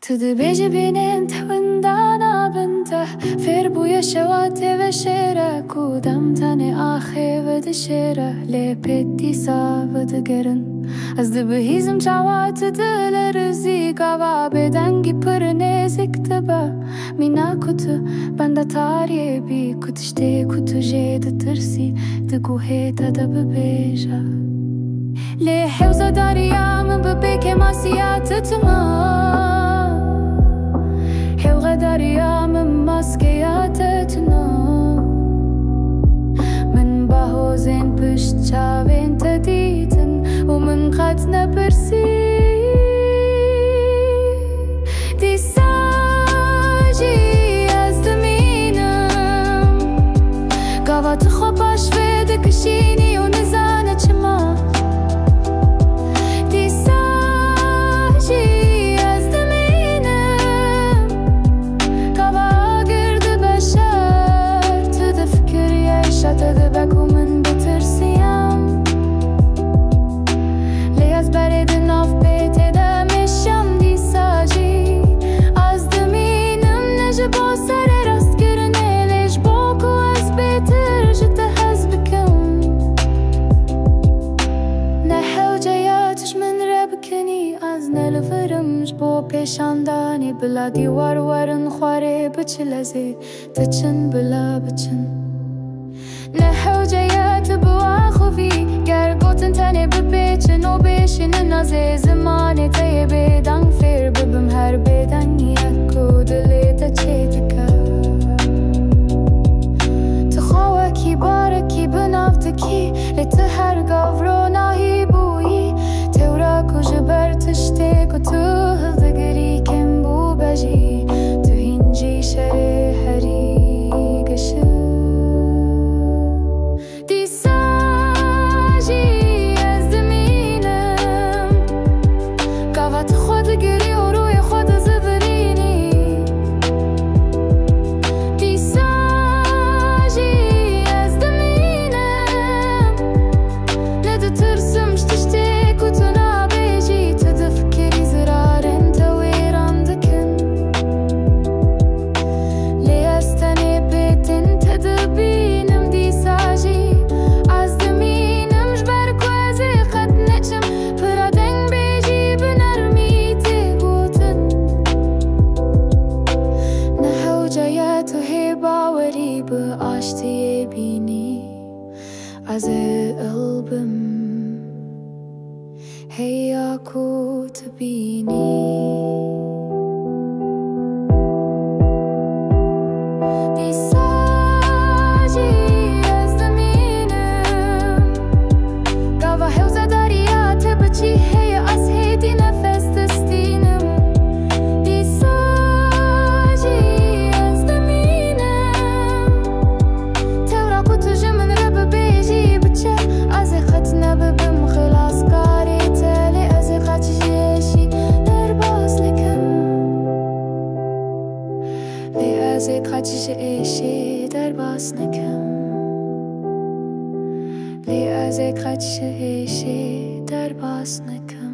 تدبيج بينين تحوندانا بنته فير بويا شواتي وشيرك ودم تاني آخي ودشيره لي بيتي سابدگرن از دبهیزم چاوات دل رزیگا و بدنگی پر نزیک تبا مینا کتو بنده تاریه بی کتشته کتو جید ترسی دگوه تدب بیجا لی حوزه داریم ببیک ماسیات تما حوغه داریم ماسکیات تنا من باهوزین پشت چاوین تدیتن ومن قاتنا برسي دي ساجي أزدمينم قاوات خباش فيدك شيني ونزانة چما دي ساجي أزدمينم قاوا قرد بشر تدفكر يعيشة تدبك ومن بترسيام از برد ناف بیت دمشم دی ساجی از دمینم نجبا سر راست کرنه لیش باکو از بیتر جده هز بکن نحو جایاتش من ربکنی از نلفرم جبا پیشاندانی بلا دیوار ورن خواره بچ لزی تچن بلا بچن نحو جایات بوا خوفی گرگوتن تنه بپیچن و بیشن نازه زمان تیبه دنگ فیر ببم هر بیدن یکو دلی تا چیتکا تخواکی بارکی بنافتکی لیت هر گاورو ناهی بویی تورا کج برتشتی که تو هلدگری کم بو بجی تو هنجی شره هری گشه از قلبم هیاکو تبینی ازی قچش ایشی در باس نکم لی ازی قچش ایشی در باس نکم